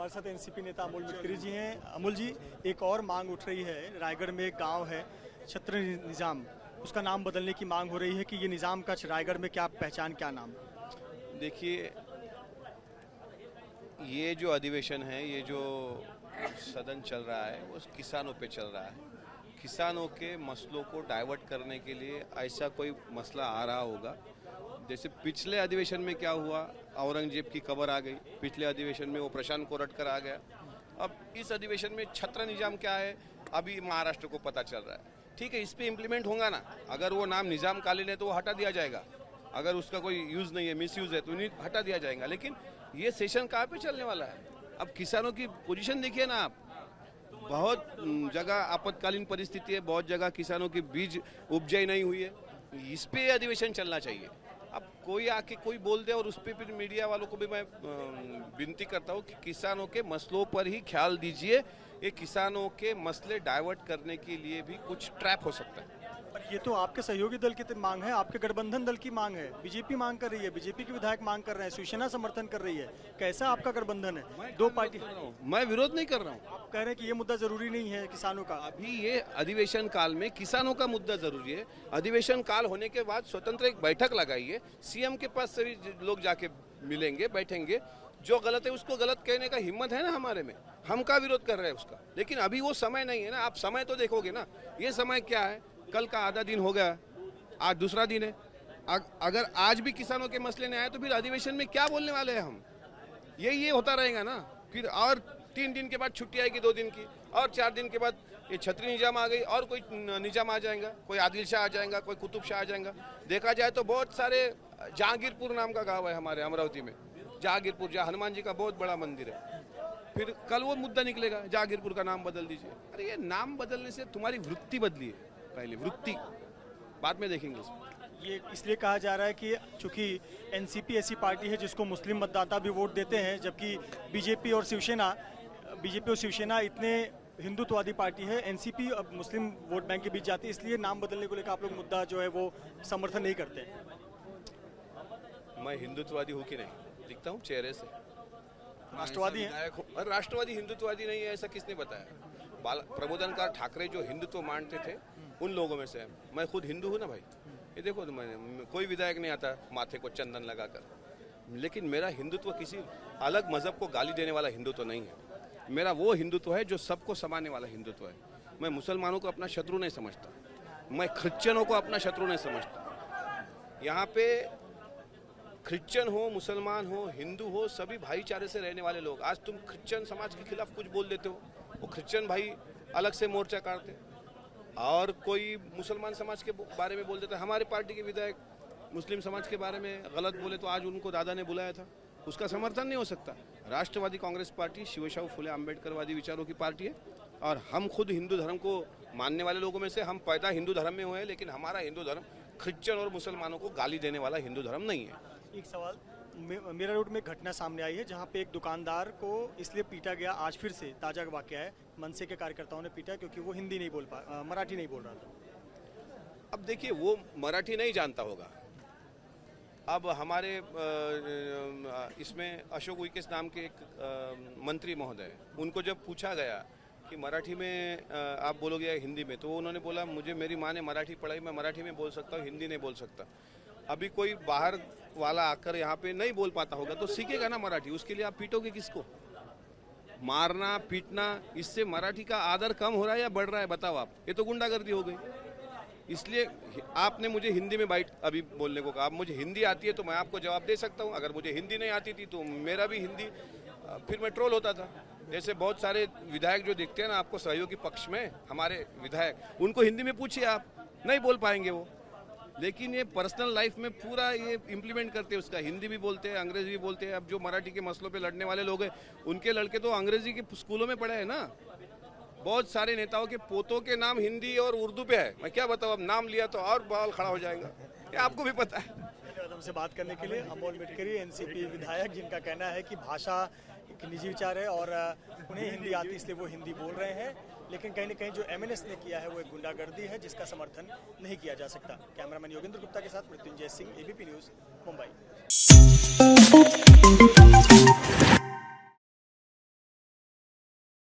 हमारे साथ एनसीपी नेता अमोल मित्तरी जी हैं। अमोल जी, एक और मांग उठ रही है, रायगढ़ में एक गांव है छत्र निजाम, उसका नाम बदलने की मांग हो रही है कि ये निजाम का रायगढ़ में क्या पहचान, क्या नाम? देखिए, ये जो अधिवेशन है, ये जो सदन चल रहा है वो किसानों पे चल रहा है। किसानों के मसलों को डाइवर्ट करने के लिए ऐसा कोई मसला आ रहा होगा। जैसे पिछले अधिवेशन में क्या हुआ, औरंगजेब की खबर आ गई, पिछले अधिवेशन में वो प्रशांत कोरटकर आ गया। अब इस अधिवेशन में छत्र निजाम क्या है, अभी महाराष्ट्र को पता चल रहा है। ठीक है, इस पे इम्प्लीमेंट होगा ना। अगर वो नाम निजाम कालीन है तो वो हटा दिया जाएगा, अगर उसका कोई यूज़ नहीं है, मिसयूज़ है, तो उन्हें हटा दिया जाएगा। लेकिन ये सेशन कहाँ पे चलने वाला है? अब किसानों की पोजीशन देखिए ना आप। बहुत जगह आपातकालीन परिस्थिति है, बहुत जगह किसानों की बीज उपजाई नहीं हुई है। इस पे अधिवेशन चलना चाहिए। अब कोई आके कोई बोल दे, और उस पर फिर मीडिया वालों को भी मैं विनती करता हूँ कि किसानों के मसलों पर ही ख्याल दीजिए। ये किसानों के मसले डाइवर्ट करने के लिए भी कुछ ट्रैप हो सकता है। पर ये तो आपके सहयोगी दल की मांग है, आपके गठबंधन दल की मांग है। बीजेपी मांग कर रही है, बीजेपी के विधायक मांग कर रहे हैं, शिवसेना समर्थन कर रही है। कैसा आपका गठबंधन है? दो पार्टी। मैं विरोध नहीं कर रहा हूँ। आप कह रहे हैं कि ये मुद्दा जरूरी नहीं है किसानों का। अभी ये अधिवेशन काल में किसानों का मुद्दा जरूरी है। अधिवेशन काल होने के बाद स्वतंत्र एक बैठक लगाइए, सीएम के पास सभी लोग जाके मिलेंगे, बैठेंगे। जो गलत है उसको गलत कहने का हिम्मत है ना हमारे में, हम का विरोध कर रहे हैं उसका। लेकिन अभी वो समय नहीं है ना। आप समय तो देखोगे ना, ये समय क्या है, कल का आधा दिन हो गया, आज दूसरा दिन है। अगर आज भी किसानों के मसले नहीं आए तो फिर अधिवेशन में क्या बोलने वाले हैं हम? ये होता रहेगा ना। फिर और 3 दिन के बाद छुट्टी आएगी, 2 दिन की, और 4 दिन के बाद ये छतरी निजाम आ गई, और कोई निजाम आ जाएगा, कोई आदिल शाह आ जाएगा, कोई कुतुब शाह आ जाएगा। देखा जाए तो बहुत सारे, जहांगीरपुर नाम का गाँव है हमारे अमरावती में, जहांगीरपुर, जहाँ हनुमान जी का बहुत बड़ा मंदिर है। फिर कल वो मुद्दा निकलेगा, जहांगीरपुर का नाम बदल दीजिए। अरे ये नाम बदलने से तुम्हारी वृत्ति बदली है, पहले वृत्ति, बाद में देखेंगे इसमें। ये इसलिए कहा जा रहा है कि चूंकि एनसीपी ऐसी पार्टी है जिसको मुस्लिम मतदाता भी वोट देते हैं, जबकि बीजेपी और शिवसेना इतने हिंदुत्ववादी पार्टी है। एनसीपी अब मुस्लिम वोट बैंक के बीच जाती है, इसलिए नाम बदलने को लेकर आप लोग मुद्दा जो है वो समर्थन नहीं करते। मैं हिंदुत्ववादी हूँ कि नहीं, दिखता हूँ चेहरे से। राष्ट्रवादी है, और राष्ट्रवादी हिंदुत्ववादी नहीं है ऐसा किसने बताया? प्रबोधनकार ठाकरे जो हिंदुत्व मानते थे, उन लोगों में से मैं खुद हिंदू हूँ ना भाई। ये देखो, मैं कोई विधायक नहीं आता माथे को चंदन लगाकर। लेकिन मेरा हिंदुत्व किसी अलग मजहब को गाली देने वाला हिंदुत्व नहीं है। मेरा वो हिंदुत्व है जो सबको समाने वाला हिंदुत्व है। मैं मुसलमानों को अपना शत्रु नहीं समझता, मैं क्रिश्चियनों को अपना शत्रु नहीं समझता। यहाँ पे क्रिश्चियन हो, मुसलमान हो, हिंदू हो, सभी भाईचारे से रहने वाले लोग। आज तुम क्रिश्चियन समाज के खिलाफ कुछ बोल देते हो, वो क्रिश्चियन भाई अलग से मोर्चा काटते, और कोई मुसलमान समाज के बारे में बोल देता है। हमारे पार्टी के विधायक मुस्लिम समाज के बारे में गलत बोले तो आज उनको दादा ने बुलाया था, उसका समर्थन नहीं हो सकता। राष्ट्रवादी कांग्रेस पार्टी शिवशाहू फुले अम्बेडकरवादी विचारों की पार्टी है, और हम खुद हिंदू धर्म को मानने वाले लोगों में से, हम पैदा हिंदू धर्म में हुए हैं। लेकिन हमारा हिंदू धर्म क्रिश्चियन और मुसलमानों को गाली देने वाला हिंदू धर्म नहीं है। एक सवाल, मेरा रोड में घटना सामने आई है जहां पे एक दुकानदार को इसलिए पीटा गया, आज फिर से ताजा वाकया है, मनसे के कार्यकर्ताओं ने पीटा क्योंकि वो हिंदी नहीं बोल मराठी नहीं बोल रहा था। अब देखिए, वो मराठी नहीं जानता होगा। अब हमारे इसमें अशोक उइकेस नाम के एक मंत्री महोदय, उनको जब पूछा गया कि मराठी में आप बोलोगे या हिंदी में, तो उन्होंने बोला मुझे मेरी माँ ने मराठी पढ़ाई, मैं मराठी में बोल सकता हूँ, हिंदी नहीं बोल सकता। अभी कोई बाहर वाला आकर यहाँ पे नहीं बोल पाता होगा तो सीखेगा ना मराठी, उसके लिए आप पीटोगे किसको? मारना पीटना, इससे मराठी का आदर कम हो रहा है या बढ़ रहा है? बताओ आप। ये तो गुंडागर्दी हो गई। इसलिए आपने मुझे हिंदी में बाइट अभी बोलने को कहा। अब मुझे हिंदी आती है तो मैं आपको जवाब दे सकता हूँ, अगर मुझे हिंदी नहीं आती थी तो मेरा भी हिंदी, फिर मैं ट्रोल होता था। जैसे बहुत सारे विधायक जो दिखते हैं ना आपको सहयोगी पक्ष में, हमारे विधायक, उनको हिंदी में पूछिए, आप नहीं बोल पाएंगे वो। लेकिन ये पर्सनल लाइफ में पूरा ये इम्प्लीमेंट करते हैं उसका, हिंदी भी बोलते हैं, अंग्रेजी भी बोलते हैं। अब जो मराठी के मसलों पे लड़ने वाले लोग हैं, उनके लड़के तो अंग्रेजी के स्कूलों में पढ़े हैं ना। बहुत सारे नेताओं के पोतों के नाम हिंदी और उर्दू पे है। मैं क्या बताऊँ, अब नाम लिया तो और बवाल खड़ा हो जाएगा, ये आपको भी पता है। हमसे बात करने के लिए अमोल मिटकरी, एनसीपी विधायक, जिनका कहना है कि भाषा एक निजी विचार है और उन्हें हिंदी आती इसलिए वो हिंदी बोल रहे हैं। लेकिन कहीं न कहीं जो एमएनएस ने किया है वो एक गुंडागर्दी है जिसका समर्थन नहीं किया जा सकता। कैमरामैन योगेंद्र गुप्ता के साथ मृत्युंजय सिंह, एबीपी न्यूज़, मुंबई।